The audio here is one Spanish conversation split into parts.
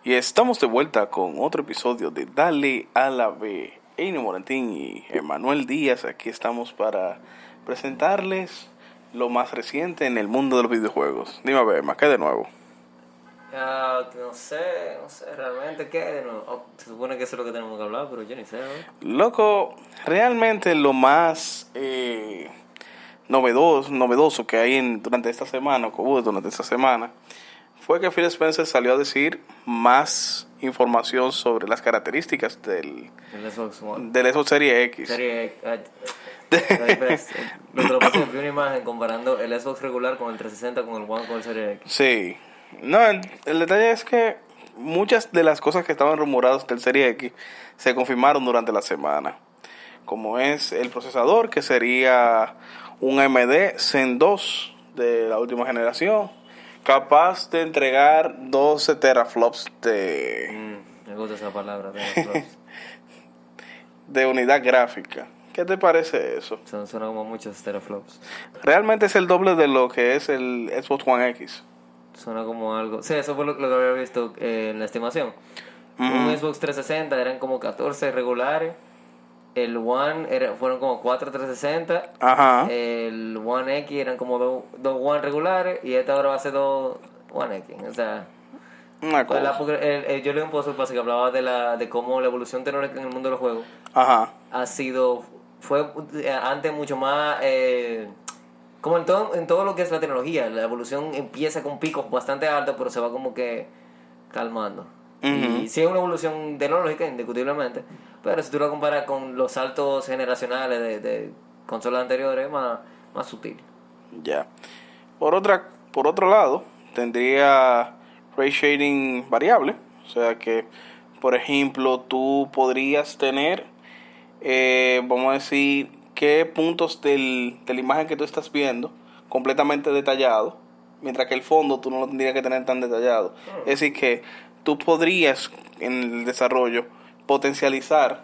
Y estamos de vuelta con otro episodio de Dale a la B. Eino Morantín y Emanuel Díaz, aquí estamos para presentarles lo más reciente en el mundo de los videojuegos. Dime a ver, ¿qué de nuevo? No sé realmente qué de nuevo. Se supone que eso es lo que tenemos que hablar, pero yo ni sé, ¿no? Loco, realmente lo más novedoso que hay durante esta semana, fue que Phil Spencer salió a decir más información sobre las características El Xbox One. del Xbox Series X. Lo pasé, vi una imagen comparando el Xbox regular con el 360 con el One con el Series X. Sí. No, el detalle es que muchas de las cosas que estaban rumoradas del Series X se confirmaron durante la semana. Como es el procesador, que sería un AMD Zen 2 de la última generación, capaz de entregar 12 teraflops Me gusta esa palabra, teraflops. de unidad gráfica. ¿Qué te parece eso? Suena como muchos teraflops. Realmente es el doble de lo que es el Xbox One X. Suena como algo... Sí, eso fue lo que había visto en la estimación. Un Xbox 360 eran como 14 regulares. El One fueron como 4 360. Ajá. El One X eran como 2 One regulares. Y este ahora va a ser 2 One X. O sea... Una cosa. Yo leí un post que hablaba de cómo la evolución tecnológica en el mundo de los juegos Ajá. fue antes mucho más... como en todo lo que es la tecnología, la evolución empieza con picos bastante altos, pero se va como que calmando. Y sí es una evolución tecnológica, indiscutiblemente, pero si tú lo comparas con los saltos generacionales de consolas anteriores, es más sutil. Ya. Por otro lado, tendría ray shading variable. O sea que, por ejemplo, tú podrías tener, vamos a decir, qué puntos de la imagen que tú estás viendo completamente detallado, mientras que el fondo tú no lo tendrías que tener tan detallado. Es decir que tú podrías en el desarrollo potencializar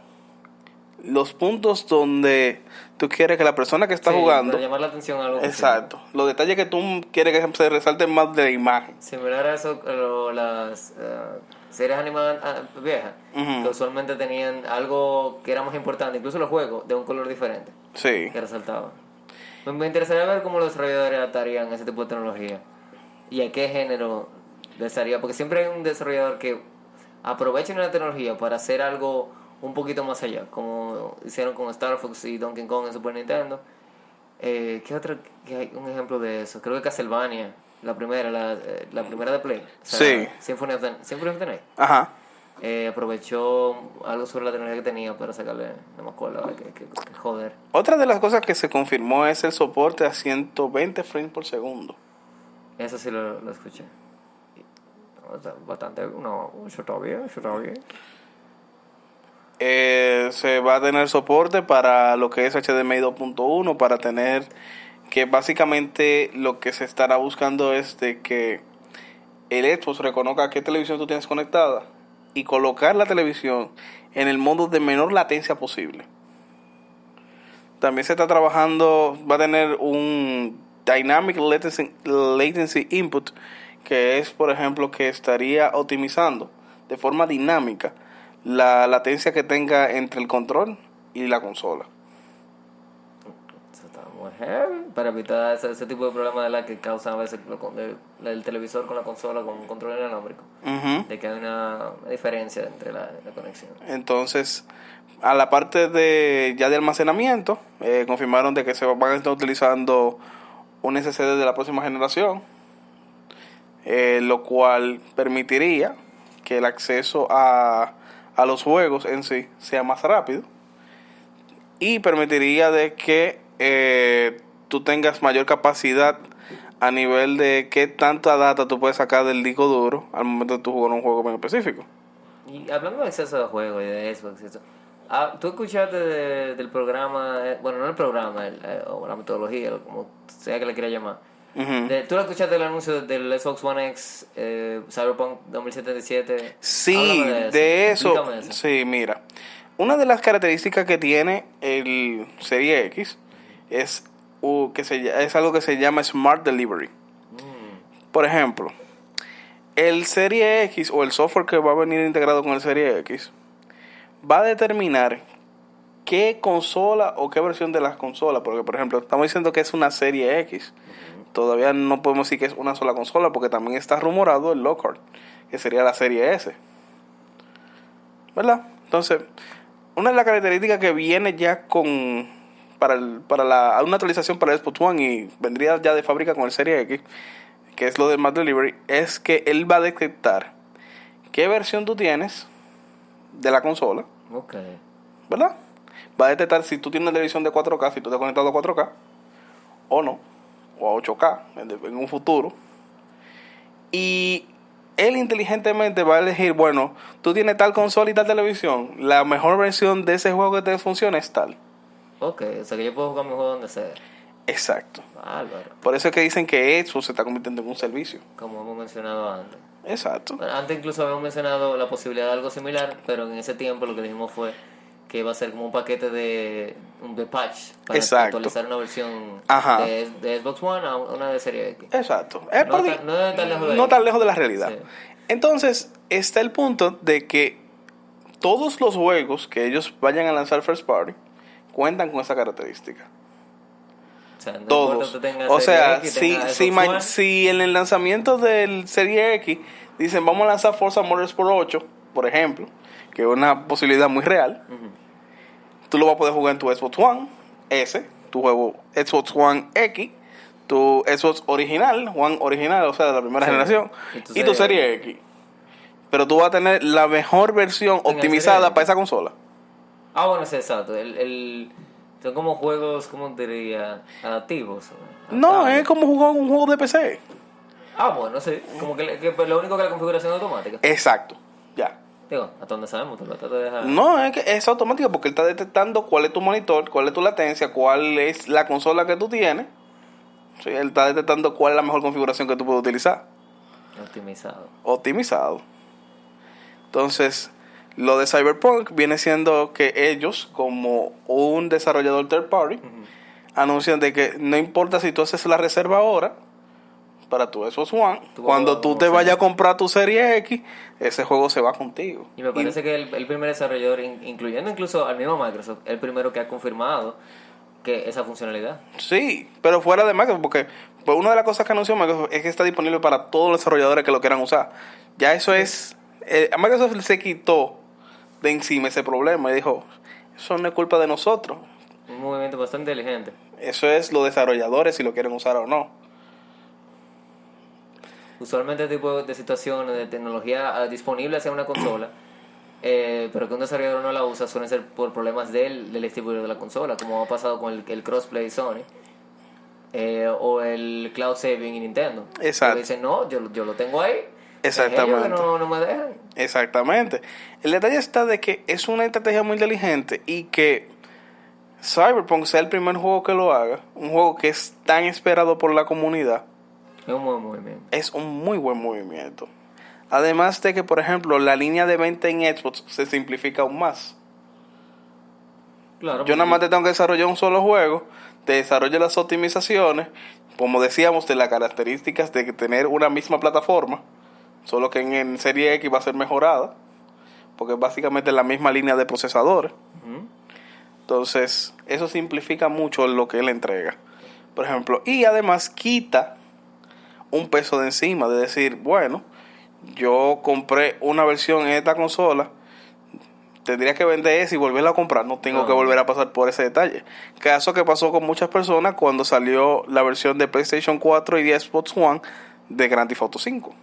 los puntos donde tú quieres que la persona que está jugando, para llamar la atención a algo. exacto, los detalles que tú quieres que se resalten más de la imagen. Similar a eso, las series animadas viejas, que usualmente tenían algo que era más importante, incluso los juegos, de un color diferente. Sí. Que resaltaba. Me interesaría ver cómo los desarrolladores adaptarían ese tipo de tecnología y a qué género les haría, porque siempre hay un desarrollador que aprovecha una tecnología para hacer algo un poquito más allá, como hicieron con Star Fox y Donkey Kong en Super Nintendo. ¿Qué otro? ¿Qué hay un ejemplo de eso? Creo que Castlevania, la primera de Play. O sea, Sí. Symphony of the Night. Ajá. Aprovechó algo sobre la tecnología que tenía para sacarle, no me acuerdo, que joder. Otra de las cosas que se confirmó es el soporte a 120 frames por segundo. Eso sí lo escuché. O sea, bastante, no, eso está bien. Se va a tener soporte para lo que es HDMI 2.1, para tener que básicamente lo que se estará buscando es de que el Xbox reconozca qué televisión tú tienes conectada y colocar la televisión en el modo de menor latencia posible. También se está trabajando, va a tener un Dynamic Latency Input, que es, por ejemplo, que estaría optimizando de forma dinámica la latencia que tenga entre el control y la consola. Eso está muy heavy para evitar ese tipo de problemas de la que causan a veces el televisor con la consola con un control inalámbrico. De que hay una diferencia entre la conexión. Entonces, a la parte de almacenamiento, confirmaron de que se van a estar utilizando un SSD de la próxima generación, lo cual permitiría que el acceso a los juegos en sí sea más rápido y permitiría de que tú tengas mayor capacidad a nivel de qué tanta data tú puedes sacar del disco duro al momento de tú jugar un juego bien específico. Y hablando de exceso de juegos y de Xbox y eso, ¿tú escuchaste del programa, bueno, no el programa, o la metodología, como sea que le quiera llamar? ¿Tú lo escuchaste el anuncio del Xbox One X Cyberpunk 2077? Sí, de eso. Sí, mira. Una de las características que tiene el Serie X es algo que se llama Smart Delivery. Por ejemplo, el Serie X o el software que va a venir integrado con el Serie X va a determinar qué consola o qué versión de las consolas, porque por ejemplo estamos diciendo que es una Serie X, todavía no podemos decir que es una sola consola porque también está rumorado el Lockhart, que sería la Serie S, ¿verdad? Entonces, una de las características que viene ya con una actualización para el Xbox One y vendría ya de fábrica con el Serie X, que es lo del Mac Delivery, es que él va a detectar qué versión tú tienes de la consola, Okay. ¿verdad? Va a detectar si tú tienes una televisión de 4K, si tú te has conectado a 4K o no, o a 8K en un futuro. Y él inteligentemente va a elegir, bueno, tú tienes tal consola y tal televisión, la mejor versión de ese juego que te funciona es tal. Ok, o sea que yo puedo jugar mi juego donde sea. Exacto. Bárbaro. Por eso es que dicen que Xbox se está convirtiendo en un servicio. Como hemos mencionado antes. Exacto. Bueno, antes incluso habíamos mencionado la posibilidad de algo similar, pero en ese tiempo lo que dijimos fue que iba a ser como un paquete de patch para Exacto. actualizar una versión Ajá. de Xbox One a una de Serie X. Exacto. No tan lejos de no ahí. tan lejos de la realidad. Sí. Entonces, está el punto de que todos los juegos que ellos vayan a lanzar First Party cuentan con esa característica. O sea, no Todos. importa que tengas O Serie sea, X, si, tengas si, Xbox One, si en el lanzamiento del Serie X dicen vamos a lanzar Forza Motorsport 8, por ejemplo, que es una posibilidad muy real, tú lo vas a poder jugar en tu Xbox One S, tu juego Xbox One X, tu Xbox original, One original, o sea, de la primera Sí. generación, Y y tu tu Serie Serie X. Pero tú vas a tener la mejor versión En el optimizada Serie X. para esa consola. Bueno, sí, exacto. Son como juegos, ¿cómo te diría? Adaptivos. No, Adaptables. es como jugar un juego de PC. Bueno, sí. Como que pues, lo único que la configuración es automática. Exacto, ya. Digo, hasta donde sabemos, te lo trato de dejar. No, es que es automático porque él está detectando cuál es tu monitor, cuál es tu latencia, cuál es la consola que tú tienes. Sí, él está detectando cuál es la mejor configuración que tú puedes utilizar. Optimizado. Optimizado. Entonces, lo de Cyberpunk viene siendo que ellos, como un desarrollador third party, anuncian de que no importa si tú haces la reserva ahora para tu Xbox One, Tú vas a cuando jugar tú como te sea. vayas a comprar tu Serie X, ese juego se va contigo. Y me parece que el primer desarrollador, incluyendo incluso al mismo Microsoft, el primero que ha confirmado que esa funcionalidad. Sí, pero fuera de Microsoft, porque pues, una de las cosas que anunció Microsoft es que está disponible para todos los desarrolladores que lo quieran usar. Ya eso es... a Microsoft se quitó de encima ese problema y dijo, eso no es culpa de nosotros. Un movimiento bastante inteligente. Eso es los desarrolladores si lo quieren usar o no. Usualmente este tipo de situaciones de tecnología disponible hacia una consola, pero que un desarrollador no la usa, suelen ser por problemas del distribuidor de la consola, como ha pasado con el crossplay Sony o el cloud saving en Nintendo. Exacto. Que dicen, no, yo lo tengo ahí. Exactamente. Es ellos que no me dejan. Exactamente. El detalle está de que es una estrategia muy inteligente y que Cyberpunk sea el primer juego que lo haga, un juego que es tan esperado por la comunidad, Es un buen movimiento. es un muy buen movimiento. Además de que, por ejemplo, la línea de venta en Xbox se simplifica aún más. Claro, Yo nada más te tengo que desarrollar un solo juego, te desarrollo las optimizaciones, como decíamos, de las características de tener una misma plataforma, solo que en Serie X va a ser mejorada, porque es básicamente la misma línea de procesadores. Entonces, eso simplifica mucho lo que él entrega. Por ejemplo, y además quita un peso de encima, de decir, bueno, yo compré una versión en esta consola, tendría que vender esa y volverla a comprar, no tengo que volver a pasar por ese detalle. Caso que pasó con muchas personas cuando salió la versión de PlayStation 4 y de Xbox One de Grand Theft Auto 5.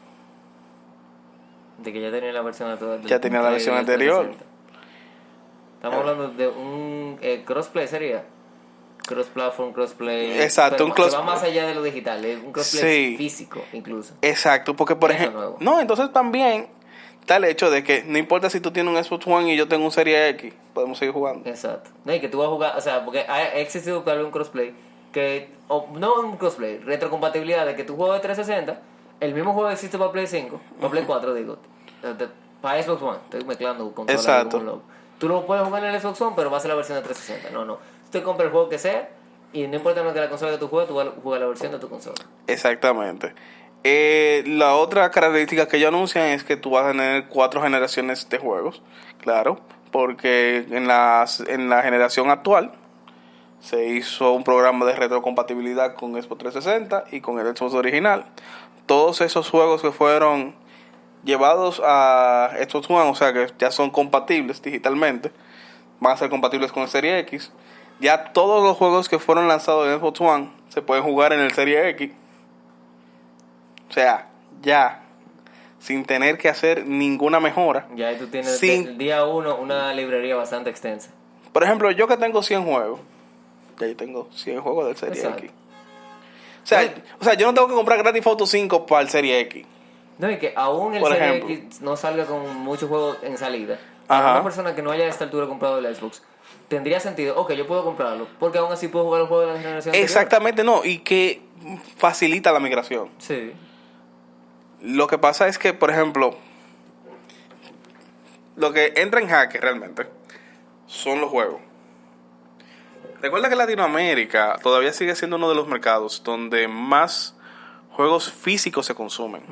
De que ya tenía la versión Ya tenía la versión anterior. 360. Estamos hablando de un crossplay, sería. Cross-platform, crossplay. Exacto, un que cross- va más allá de lo digital, es un crossplay Sí. físico incluso. Exacto, porque por Eso ejemplo... nuevo. No, entonces también está el hecho de que no importa si tú tienes un Xbox One y yo tengo un Serie X, podemos seguir jugando. Exacto. No, y que tú vas a jugar, o sea, porque ha existido tal vez un crossplay que, o no un crossplay, retrocompatibilidad de que tú juegas de 360, el mismo juego existe para Play 5, para Play 4 digo, para Xbox One, estoy mezclando consolas Exacto. como un loco. Tú lo puedes jugar en el Xbox One, pero va a ser la versión de 360. No. Tú te compras el juego que sea y no importa lo que la consola que tú juegues, tú vas a jugar la versión de tu consola. Exactamente. La otra característica que ellos anuncian es que tú vas a tener 4 generaciones de juegos, claro, porque en la generación actual se hizo un programa de retrocompatibilidad con Xbox 360 y con el Xbox original. Todos esos juegos que fueron llevados a Xbox One, o sea que ya son compatibles digitalmente, van a ser compatibles con el Serie X. Ya todos los juegos que fueron lanzados en Xbox One se pueden jugar en el Serie X. O sea, ya, sin tener que hacer ninguna mejora. Ya ahí tú tienes el día 1 una librería bastante extensa. Por ejemplo, yo que tengo 100 juegos, ya yo tengo 100 juegos del Serie Exacto. X. O sea, yo no tengo que comprar Grand Theft Auto 5 para el Serie X. No, y que aún el Por Serie ejemplo. X no salga con muchos juegos en salida. Ajá. Una persona que no haya a esta altura comprado el Xbox, tendría sentido, ok, yo puedo comprarlo, porque aún así puedo jugar los juegos de la generación anterior. Exactamente, no, y que facilita la migración. Sí. Lo que pasa es que, por ejemplo, lo que entra en jaque realmente son los juegos. Recuerda que Latinoamérica todavía sigue siendo uno de los mercados donde más juegos físicos se consumen.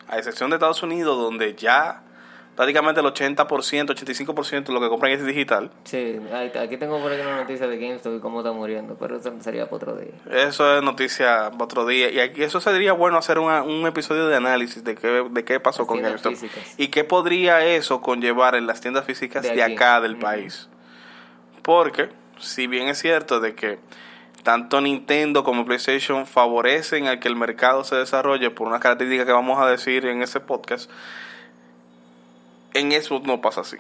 A excepción de Estados Unidos, donde ya prácticamente el 80%, 85% de lo que compran es digital. Sí, aquí tengo por aquí una noticia de GameStop y cómo está muriendo, pero eso sería para otro día. Eso es noticia para otro día. Y aquí, eso sería bueno hacer un episodio de análisis de qué pasó Las con tiendas GameStop. físicas. Y qué podría eso conllevar en las tiendas físicas De de aquí. acá del país. Porque, si bien es cierto de que tanto Nintendo como PlayStation favorecen a que el mercado se desarrolle por una característica que vamos a decir en ese podcast, en Xbox no pasa así.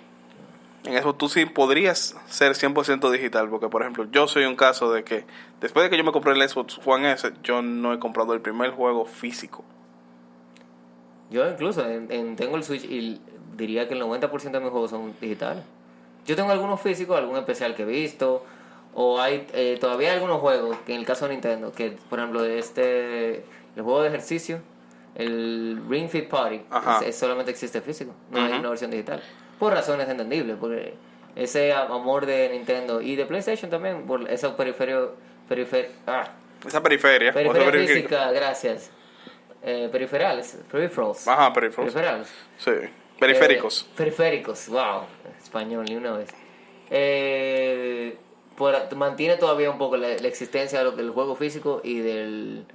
En Xbox tú sí podrías ser 100% digital, porque por ejemplo yo soy un caso de que después de que yo me compré el Xbox One S, yo no he comprado el primer juego físico. Yo incluso tengo el Switch y diría que el 90% de mis juegos son digitales. Yo tengo algunos físicos, algún especial que he visto, o hay todavía hay algunos juegos, que en el caso de Nintendo, que por ejemplo el juego de ejercicio, el Ring Fit Party, solamente existe físico, no hay una versión digital. Por razones entendibles, porque ese amor de Nintendo y de PlayStation también, por esos Esa periferia. física, gracias. Peripherals. Ajá, peripherals. Sí, periféricos. Periféricos, wow, español, ni una vez. Mantiene todavía un poco la existencia del juego físico y del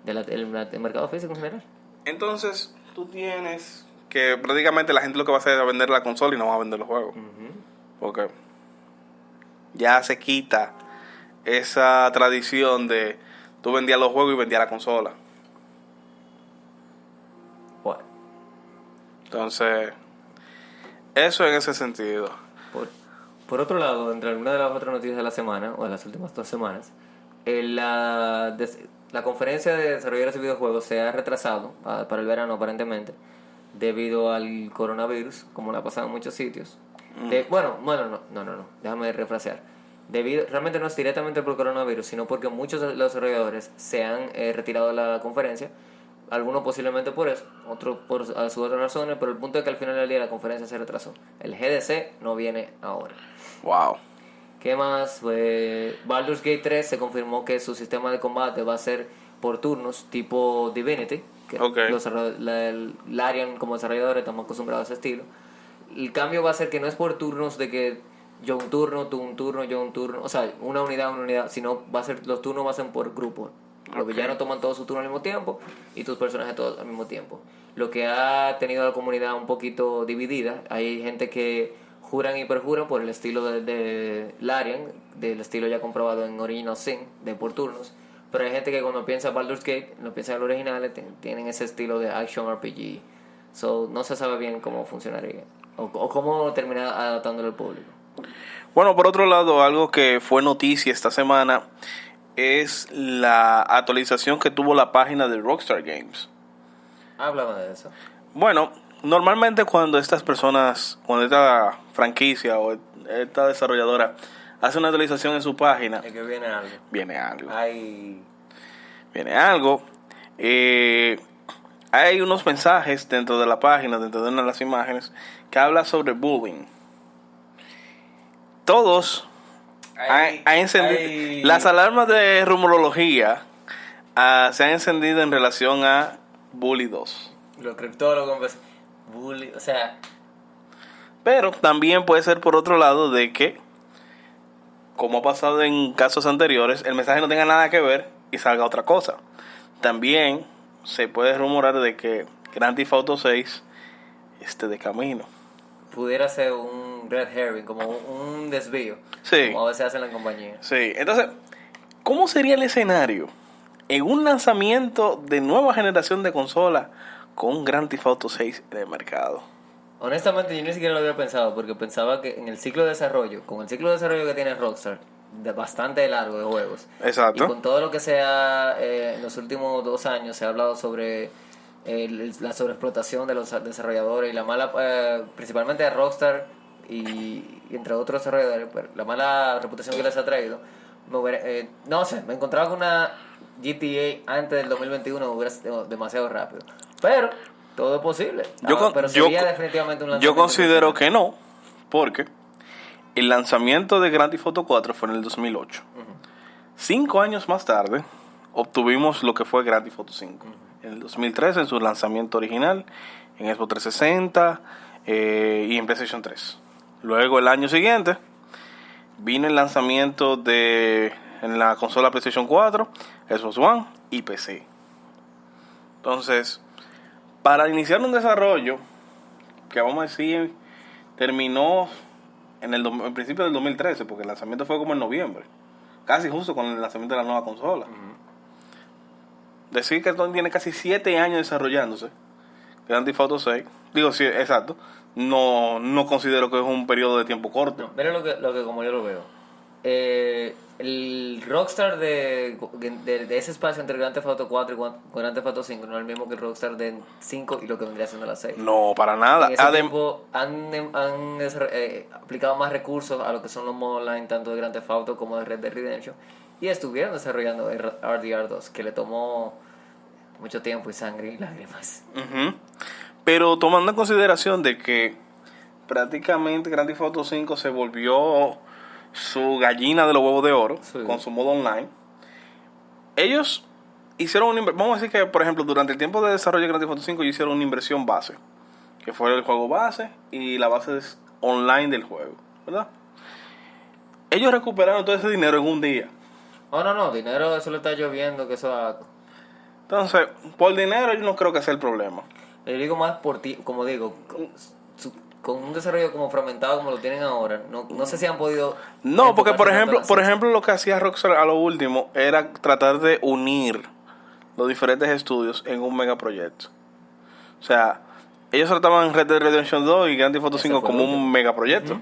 mercado físico en general. Entonces, tú tienes que prácticamente la gente lo que va a hacer es vender la consola y no va a vender los juegos. Porque ya se quita esa tradición de tú vendías los juegos y vendías la consola. Bueno. Entonces, eso en ese sentido. Por otro lado, entre algunas de las otras noticias de la semana, o de las últimas 2 semanas, la conferencia de desarrolladores de videojuegos se ha retrasado para el verano aparentemente, debido al coronavirus, como le ha pasado en muchos sitios. No, déjame refrasear. Realmente no es directamente por coronavirus, sino porque muchos de los desarrolladores se han retirado de la conferencia, algunos posiblemente por eso, otros por sus otras razones, pero el punto es que al final del día la conferencia se retrasó. El GDC no viene ahora. Wow. ¿Qué más? Baldur's Gate 3 se confirmó que su sistema de combate va a ser por turnos, tipo Divinity, que Larian como desarrolladores estamos acostumbrados a ese estilo. El cambio va a ser que no es por turnos de que yo un turno, tú un turno, yo un turno, o sea, una unidad, sino los turnos van a ser por grupo. Los villanos toman todos su turno al mismo tiempo y tus personajes todos al mismo tiempo. Lo que ha tenido a la comunidad un poquito dividida. Hay gente que juran y perjuran por el estilo de Larian, del estilo ya comprobado en Original Sin, de por turnos. Pero hay gente que cuando piensa en Baldur's Gate, no piensa en los originales, tienen ese estilo de action RPG. So, no se sabe bien cómo funcionaría o cómo terminar adaptándolo al público. Bueno, por otro lado, algo que fue noticia esta semana es la actualización que tuvo la página de Rockstar Games. Háblame de eso. Bueno, normalmente cuando esta franquicia o esta desarrolladora hace una actualización en su página, es que viene algo. Viene algo. Hay unos mensajes dentro de la página, dentro de una de las imágenes, que habla sobre bullying. Todos han encendido las alarmas de rumorología. se han encendido en relación a Bully 2. Los criptólogos, pues, bully, o sea, Pero también puede ser por otro lado de que, como ha pasado en casos anteriores, el mensaje no tenga nada que ver y salga otra cosa. También se puede rumorar de que Grand Theft Auto 6 esté de camino. pudiera ser un red herring, como un desvío. Sí. Como a veces hacen la compañía. Sí, entonces, ¿cómo sería el escenario en un lanzamiento de nueva generación de consola con un Grand Theft Auto 6 en el mercado? Honestamente, yo ni siquiera lo había pensado, porque pensaba que en el ciclo de desarrollo, con el ciclo de desarrollo que tiene Rockstar, de bastante largo de juegos, Exacto. y con todo lo que se ha, en los últimos 2 años se ha hablado sobre la sobreexplotación de los desarrolladores y la mala, principalmente de Rockstar y entre otros desarrolladores, pero la mala reputación que les ha traído, no sé, me encontraba con una GTA antes del 2021 hubiera sido demasiado rápido, pero todo es posible. Pero sería definitivamente un yo lanzamiento considero impresionante. que no, porque el lanzamiento de Grand Theft Auto 4 fue en el 2008. 5 años más tarde, obtuvimos lo que fue Grand Theft Auto 5. En el 2013, en su lanzamiento original, en Xbox 360 y en PlayStation 3. Luego, el año siguiente, vino el lanzamiento en la consola PlayStation 4, Xbox One y PC. Entonces, para iniciar un desarrollo que vamos a decir terminó en principio del 2013, porque el lanzamiento fue como en noviembre, casi justo con el lanzamiento de la nueva consola. Decir que esto tiene casi 7 años desarrollándose, Grand Theft Auto 6, digo sí, exacto, no considero que es un periodo de tiempo corto. No, mira lo que como yo lo veo. El Rockstar de ese espacio entre Grand Theft Auto 4 y Grand Theft Auto 5 no es el mismo que el Rockstar de 5 y lo que vendría siendo la 6. No, para nada. En ese tiempo han aplicado más recursos a lo que son los modos online, tanto de Grand Theft Auto como de Red Dead Redemption, y estuvieron desarrollando el RDR2, que le tomó mucho tiempo y sangre y lágrimas. Uh-huh. Pero tomando en consideración de que prácticamente Grand Theft Auto 5 se volvió su gallina de los huevos de oro, sí, con su modo online, ellos hicieron vamos a decir que, por ejemplo, durante el tiempo de desarrollo de Grand Theft Auto 5 ellos hicieron una inversión base, que fue el juego base y la base online del juego, ¿verdad? Ellos recuperaron todo ese dinero en un día. Oh, no, dinero eso le está lloviendo, que eso... Entonces, por dinero yo no creo que sea el problema. Yo digo más por ti, como digo, con un desarrollo como fragmentado como lo tienen ahora, no sé si han podido... No, porque por ejemplo lo que hacía Rockstar a lo último era tratar de unir los diferentes estudios en un megaproyecto. O sea, ellos trataban Red Dead Redemption 2 y Grand Theft Auto 5 como un megaproyecto.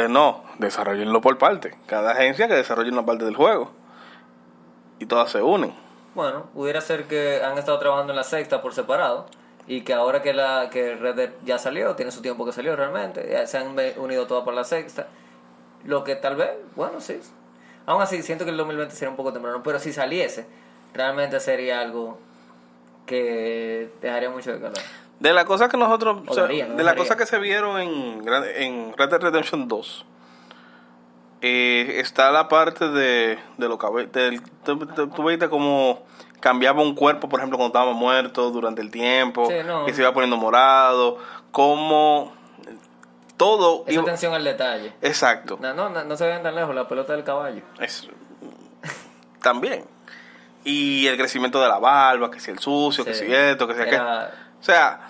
No, desarrollenlo por parte. Cada agencia que desarrolle una parte del juego. Y todas se unen. Bueno, pudiera ser que han estado trabajando en la sexta por separado y que ahora que Red Dead ya salió, tiene su tiempo que salió realmente, ya se han unido todas por la sexta. Lo que tal vez, bueno, sí. Aún así, siento que el 2020 sería un poco temprano, pero si saliese, realmente sería algo que dejaría mucho de calor. De las cosas que nosotros... de las cosas que se vieron en Red Dead Redemption 2, está la parte de lo que... Tú viste como cambiaba un cuerpo, por ejemplo, cuando estaba muerto durante el tiempo, sí, no, que se iba poniendo morado, como todo... Esa atención al detalle. Exacto. No se vean tan lejos, la pelota del caballo. También. Y el crecimiento de la barba, que si el sucio, sí, que si esto, que si aquello. O sea,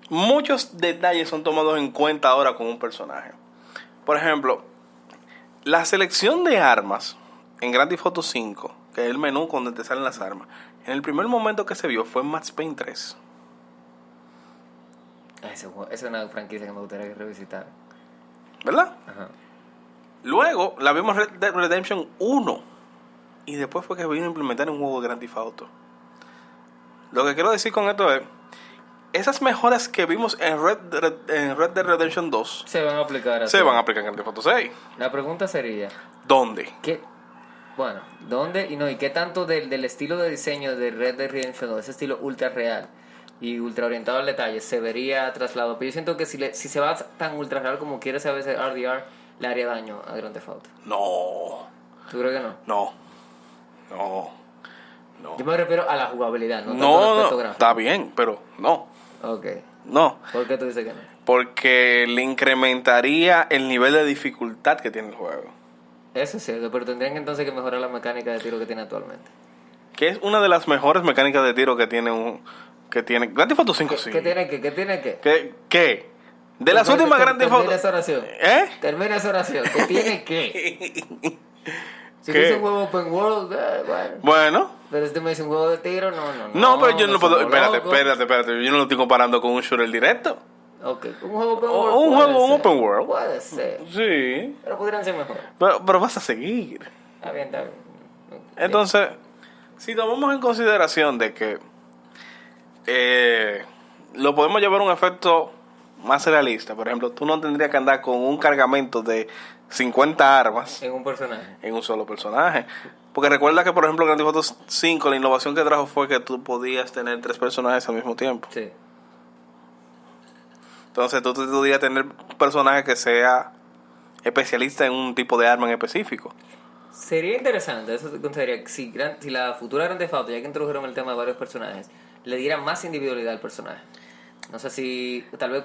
muchos detalles son tomados en cuenta ahora con un personaje. Por ejemplo, la selección de armas en Grand Theft Auto 5, que es el menú donde te salen las armas, en el primer momento que se vio fue en Max Payne 3. Esa es una franquicia que me gustaría revisitar. ¿Verdad? Ajá. Luego la vimos en Red Dead Redemption 1. Y después fue que vino a implementar un juego de Grand Theft Auto. Lo que quiero decir con esto es, esas mejoras que vimos en Red Dead Redemption 2 se van a aplicar en Grand Theft Auto 6. La pregunta sería, ¿dónde? Bueno, ¿dónde? ¿Y qué tanto del estilo de diseño de Red Dead Redemption 2, ese estilo ultra real y ultra orientado al detalle, se vería trasladado? Pero yo siento que si se va tan ultra real como quiere ser a veces RDR, le haría daño a Grand Theft Auto. No. ¿Tú crees que no? No. No. Yo me refiero a la jugabilidad, no tanto al No, aspecto no, gráfico. está bien, pero no. Ok. No. ¿Por qué tú dices que no? Porque le incrementaría el nivel de dificultad que tiene el juego. Eso es cierto, pero tendrían entonces que mejorar la mecánica de tiro que tiene actualmente. Que es una de las mejores mecánicas de tiro que tiene Grand Theft Auto 5, sí. ¿Qué tiene que? ¿Qué tiene que? ¿Qué? De las últimas Grand Theft Auto. Termina esa oración. ¿Eh? Termina esa oración. ¿Qué tiene que? Si ¿Qué? dice un juego open world, bueno. Bueno. Pero si tú me dices un juego de tiro, no. No, pero yo no puedo. somos Espérate. locos. Yo no lo estoy comparando con un shooter directo. Ok, un juego open O- world. un puede juego ser, open world. Puede ser. Sí. Pero podrían ser mejor. Pero vas a seguir. Está bien, está bien. Entonces, si tomamos en consideración de que lo podemos llevar a un efecto más realista, por ejemplo, tú no tendrías que andar con un cargamento de 50 armas En un personaje. en un solo personaje. Porque recuerda que, por ejemplo, Grand Theft Auto 5, la innovación que trajo fue que tú podías tener 3 personajes al mismo tiempo. Sí. Entonces tú podrías tener un personaje que sea especialista en un tipo de arma en específico. Sería interesante, eso te consideraría, si la futura Grand Theft Auto, ya que introdujeron el tema de varios personajes, le diera más individualidad al personaje. No sé si, tal vez,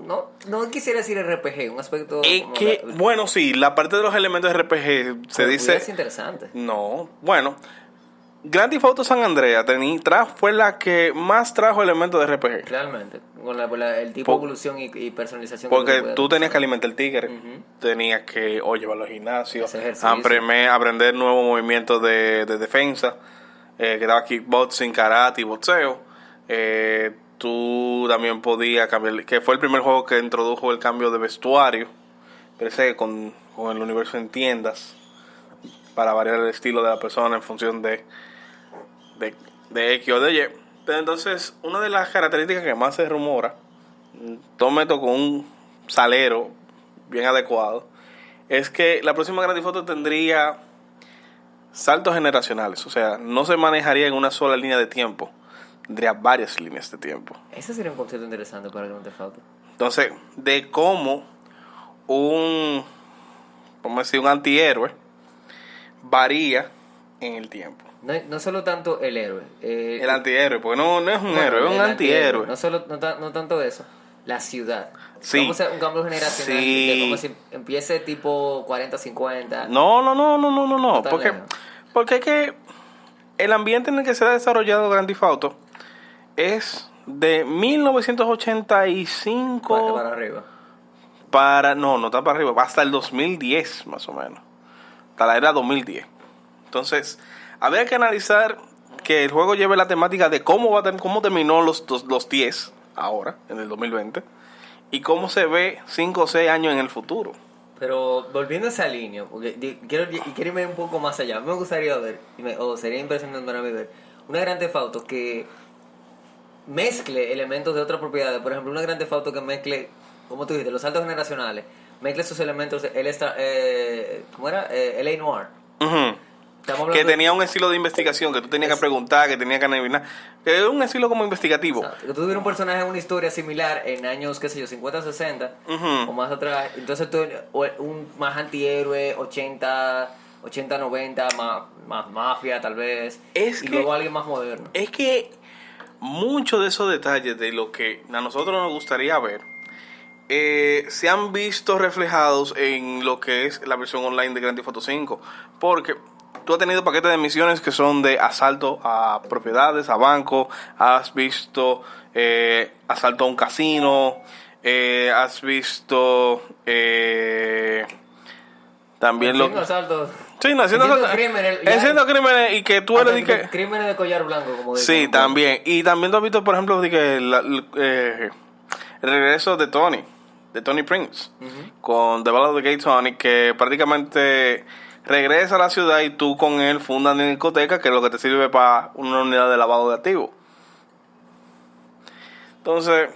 no quisiera decir RPG, un aspecto... Es como que, bueno, sí, la parte de los elementos de RPG se dice... Es interesante. No, bueno, Grand Theft Auto San Andreas fue la que más trajo elementos de RPG. Realmente, con el tipo de evolución y personalización. Porque que tú tenías que alimentar el tigre, Ujú. tenías que llevarlo al gimnasio, Hacer ejercicio. aprender nuevos movimientos de defensa, que daba kickboxing, karate y boxeo. Tú también podías cambiar, que fue el primer juego que introdujo el cambio de vestuario, parece con el universo en tiendas, para variar el estilo de la persona en función de X o de Y. Pero entonces, una de las características que más se rumora, tome esto con un salero bien adecuado, es que la próxima Grand Theft Auto tendría saltos generacionales. O sea, no se manejaría en una sola línea de tiempo, tendría varias líneas de tiempo. Ese sería un concepto interesante para Grand Theft Auto. Entonces, de cómo vamos a decir, un antihéroe varía en el tiempo. No solo tanto el héroe. El antihéroe, porque no es un bueno, héroe, es un el antihéroe. No tanto eso. La ciudad. Sí. Vamos a hacer un cambio generacional Sí. de como si empiece tipo 40-50. No. tan Porque, lejos. porque es que el ambiente en el que se ha desarrollado Grand Theft Auto es de 1985 Para arriba. no está para arriba, hasta el 2010 más o menos, hasta la era 2010. Entonces, habría que analizar que el juego lleve la temática de cómo terminó los 10 ahora, en el 2020, y cómo se ve 5 o 6 años en el futuro. Pero volviendo a esa línea, porque quiero irme un poco más allá. Me gustaría ver, o sería impresionante para mí ver, una Grand Theft Auto que mezcle elementos de otras propiedades. Por ejemplo, una Grand Theft Auto que mezcle, como tú dijiste, los saltos generacionales, mezcle sus elementos, ¿cómo era? L.A. Noir. Ujú. Estamos Que hablando tenía un estilo de investigación, que tú tenías que preguntar, que tenías que adivinar, que era un estilo como investigativo. que tú tuvieras un personaje en una historia similar en años, qué sé yo, 50, 60 Ujú. o más atrás. Entonces tú, un más antihéroe, 80, 90, más mafia tal vez. Es y que- luego alguien más moderno. Es que muchos de esos detalles de lo que a nosotros nos gustaría ver se han visto reflejados en lo que es la versión online de Grand Theft Auto 5, porque tú has tenido paquetes de misiones que son de asalto a propiedades, a bancos, has visto asalto a un casino, has visto también Haciendo asaltos. Sí, no, haciendo crímenes, ya. haciendo crímenes y que tú eres de que... Crímenes de collar blanco, como dicen. Sí, también. Y también tú has visto, por ejemplo, de que el regreso de Tony Prince, con The Battle of the Gay Tony, que prácticamente regresa a la ciudad y tú con él fundas una discoteca, que es lo que te sirve para una unidad de lavado de activos. Entonces,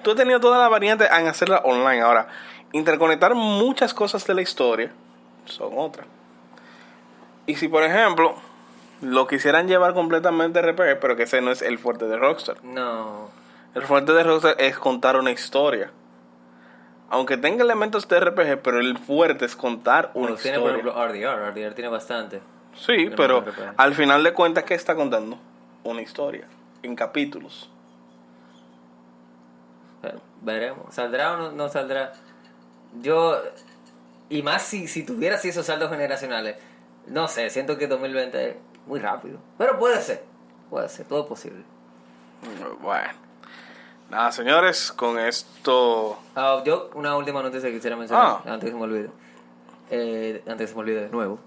tú has tenido toda la variante en hacerla online. Ahora, interconectar muchas cosas de la historia son otras. Y si, por ejemplo, lo quisieran llevar completamente RPG, pero que ese no es el fuerte de Rockstar. No. El fuerte de Rockstar es contar una historia. Aunque tenga elementos de RPG, pero el fuerte es contar una Bueno, tiene, por historia. ejemplo, RDR tiene bastante. Sí, no pero te RPG. al final de cuentas, ¿qué está contando? Una historia, en capítulos. Pero veremos. ¿Saldrá o no saldrá? Yo, y más si tuviera así esos saldos generacionales, no sé, siento que 2020 es muy rápido. Pero puede ser, todo es posible. Bueno, nada, señores, con esto... Yo, una última noticia que quisiera mencionar, Ah. antes que se me olvide. Antes que se me olvide de nuevo.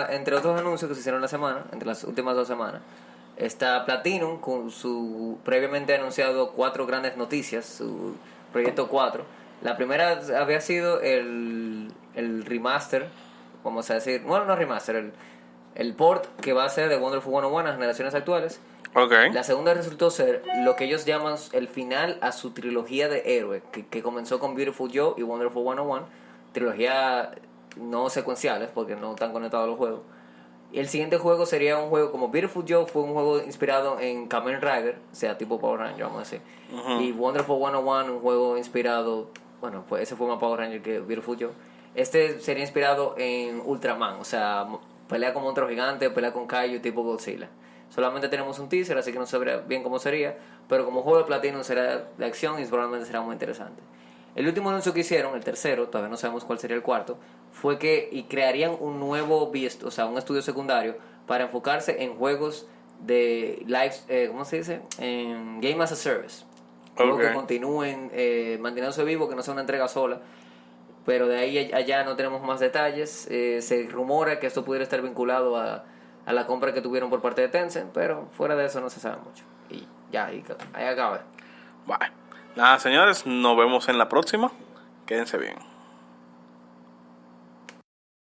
Entre otros anuncios que se hicieron la semana, entre las últimas 2 semanas, está Platinum con su previamente anunciado 4 grandes noticias, su proyecto 4. La primera había sido el remaster, vamos a decir, bueno, no remaster, el port que va a ser de Wonderful 101 a las generaciones actuales. Ok. La segunda resultó ser lo que ellos llaman el final a su trilogía de héroes, que comenzó con Beautiful Joe y Wonderful 101, trilogía no secuenciales porque no están conectados a los juegos. Y el siguiente juego sería un juego como Beautiful Joe, fue un juego inspirado en Kamen Rider, o sea, tipo Power Ranger, vamos a decir. Y Wonderful 101, un juego inspirado, bueno, pues ese fue más Power Ranger que Beautiful Joe. Este sería inspirado en Ultraman, o sea, pelea con monstruos gigantes, pelea con Kaiju tipo Godzilla. Solamente tenemos un teaser, así que no sabría bien cómo sería, pero como juego de Platinum será de acción y probablemente será muy interesante. El último anuncio que hicieron, el tercero, todavía no sabemos cuál sería el cuarto, fue que crearían un nuevo o sea, un estudio secundario para enfocarse en juegos de live, ¿cómo se dice? En Game as a Service. Juegos que continúen manteniéndose vivos, que no sea una entrega sola. Pero de ahí allá no tenemos más detalles. Se rumora que esto pudiera estar vinculado a la compra que tuvieron por parte de Tencent, pero fuera de eso no se sabe mucho. Y ya, ahí acaba. Bueno, nada, señores, nos vemos en la próxima. Quédense bien.